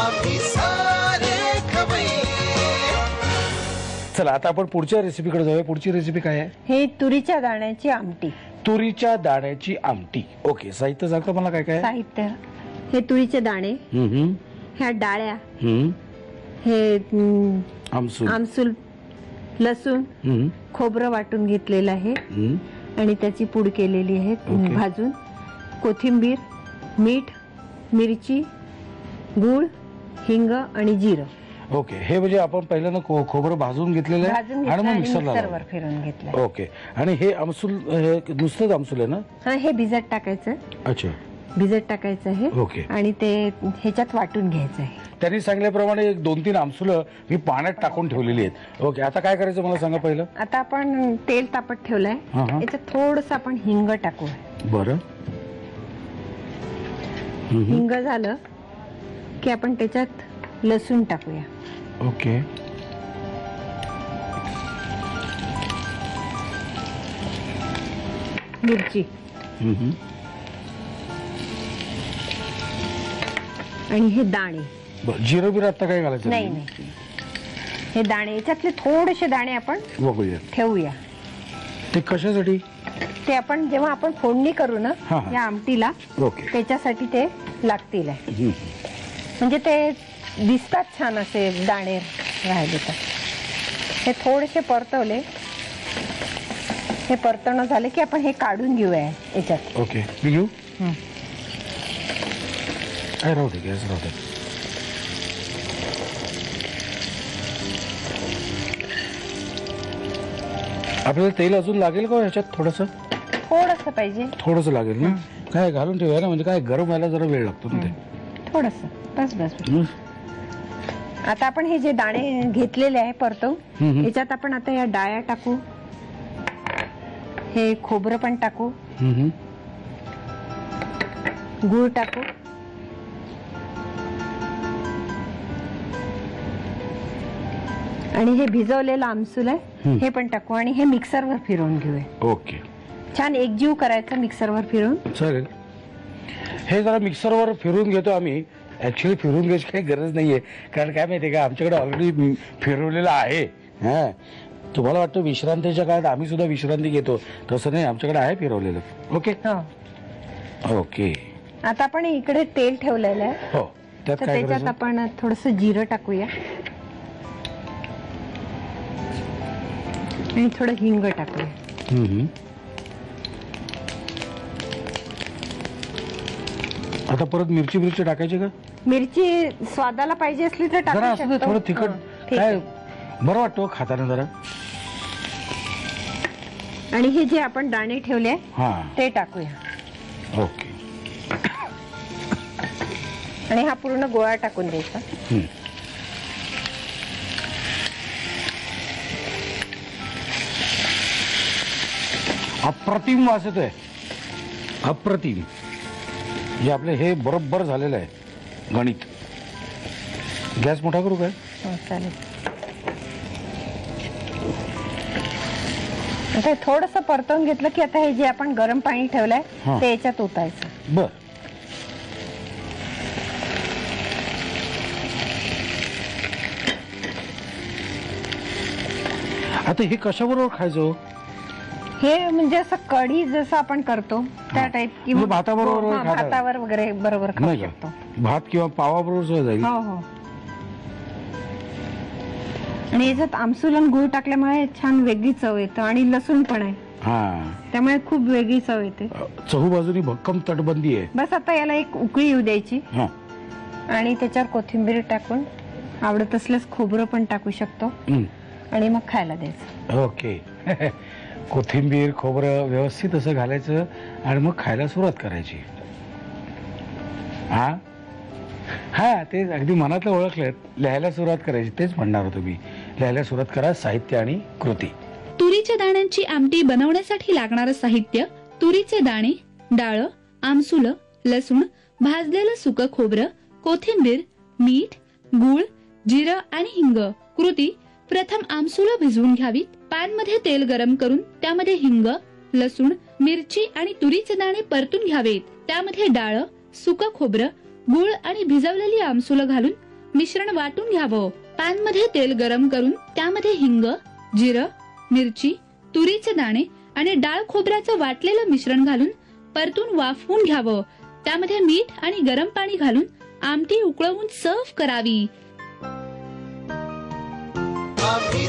आम्ही सारे खवय्ये. चला आता आपण पुढच्या रेसिपीकडे जाऊया. पुढची रेसिपी काय आहे? हे तुरीच्या दाण्याची आमटी. तुरीच्या दाण्याची आमटी. ओके, साहित्य सांगता मला काय काय? साहित्य हे तुरीचे दाणे, ह्या डाळ्या, हे आमसूल, लसूण, खोबरं वाटून घेतलेलं आहे आणि त्याची पूड केलेली आहे भाजून, कोथिंबीर, मीठ, मिरची, गूळ, हिंग आणि जिरं. ओके, हे म्हणजे आपण पहिल्यांदा खोबरं भाजून घेतलेलं आहे आणि मग मिक्सरवर फिरवून घेतलं. ओके, आणि हे आमसूल नुसतंच आमसूल आहे ना? हा, हे भिजत टाकायचं. अच्छा, भिजत टाकायचं आहे. ओके, आणि ते ह्याच्यात वाटून घ्यायचं आहे. त्यांनी सांगितल्याप्रमाणे 2-3 आमसुलं मी पाण्यात टाकून ठेवलेली आहेत. ओके, आता काय करायचं मला सांगा पहिलं. आता आपण तेल तापत ठेवलंय, याच्यात थोडस आपण हिंग टाकू. बरं, हिंग झालं की आपण त्याच्यात लसूण टाकूया. ओके, मिरची आणि हे दाणे. जिरं बिरं आता काय घालायचं? नाही नाही, हे दाणे, याच्यातले थोडेसे दाणे आपण बघूया, ठेवूया. ते कशासाठी? ते आपण जेव्हा आपण फोडणी करू ना या आमटीला, त्याच्यासाठी ते लागतील. म्हणजे ते दिसतात छान असे दाणे राहिले तर. हे थोडेसे परतवले, हे परतवणं झाले की आपण हे काढून घेऊया याच्यात. ओके, मी घेऊ? राहू दे, गॅस राहू दे. आपल्याला तेल अजून लागेल का ह्याच्यात? थोडस पाहिजे, थोडस लागेल ना? काय घालून ठेवूया ना, म्हणजे काय गरम व्हायला जरा वेळ लागतो ना ते. थोडस, बस बस. आता आपण हे जे दाणे घेतलेले आहे परतवून, याच्यात आपण आता या डाळ्या टाकू, हे खोबरं पण टाकू, गूळ टाकू, आणि हे भिजवलेलं आमसूल आहे हे पण टाकू आणि हे मिक्सरवर फिरवून घेऊया. ओके, छान एकजीव करायचं मिक्सरवर फिरवून. चालेल, हे जरा मिक्सरवर फिरवून घेतो आम्ही. ऍक्च्युअली फिरवून घ्यायची काही गरज नाहीये, कारण काय माहितीये का, आमच्याकडे ऑलरेडी फिरवलेलं आहे. तुम्हाला वाटतं विश्रांतीच्या काळात आम्ही सुद्धा विश्रांती घेतो, तसं नाही, आमच्याकडे आहे फिरवलेलं. ओके ओके, आता आपण इकडे तेल ठेवलेलं आहे. हो, त्याच्यात आपण थोडस जिरं टाकूया आणि थोडं हिंग टाकूया. आता परत मिरची टाकायची का? मिरची स्वादाला पाहिजे असली तर टाकू शकतो. थोडं तिखट काय बरं वाटतं खाताना जरा. आणि हे जे आपण दाणे ठेवले ते टाकूया. ओके, आणि हा पूर्ण गोळा टाकून द्यायचा. अप्रतिम वास येतोय, अप्रतिम. जे आपले हे बरोबर झालेलं आहे गणित. गॅस मोठा करू काय? चालेल. आता थोडस परतवून घेतलं की आता हे जे आपण गरम पाणी ठेवलंय ते याच्यात ओतायचं. बर, आता हे कशाबरोबर खायचं? हे म्हणजे असं कढी जसं आपण करतो त्या टाइप, किंवा भातावर वगैरे बरोबर खाऊ शकतो. भात किंवा पावाबरोबर सुद्धा जाईल. हो हो. आणि याच्यात आमसूल आणि गूळ टाकल्यामुळे छान वेगळी चव येतं, आणि लसूण पण आहे त्यामुळे खूप वेगळी चव येते. चहूबाजूनी भक्कम तटबंदी आहे. बस आता याला एक उकळी येऊ द्यायची आणि त्याच्यावर कोथिंबीर टाकून, आवडत असल्यास खोबरं पण टाकू शकतो, आणि मग खायला द्यायचं. ओके, कोथिंबीर खोबरं व्यवस्थित असं घालायचं आणि मग खायला सुरुवात करायची. हा ते अगदी मनातलं ओळखलं. लिहायला सुरुवात करायची, तेच म्हणणार होतो मी. लिहायला सुरुवात करा. साहित्य आणि कृती. तुरीच्या दाण्यांची आमटी बनवण्यासाठी लागणारं साहित्य: तुरीचे दाणे, डाळ, आमसूल, लसूण, भाजलेलं सुकं खोबरं, कोथिंबीर, मीठ, गूळ, जिरं आणि हिंग. कृती: प्रथम आमसूल भिजवून घ्यावीत. पॅन मध्ये तेल गरम करून त्यामध्ये हिंग, लसूण, मिरची आणि तुरीचे दाणे परतून घ्यावेत. त्यामध्ये डाळ, सुकं खोबरं, गूळ आणि भिजवलेली आमसूल घालून मिश्रण वाटून घ्यावं. पॅन मध्ये तेल गरम करून त्यामध्ये हिंग, जिरं, मिरची, तुरीचे दाणे आणि डाळ खोबऱ्याचं वाटलेलं मिश्रण घालून परतून वाफवून घ्यावं. त्यामध्ये मीठ आणि गरम पाणी घालून आमटी उकळवून सर्व्ह करावी. आम्ही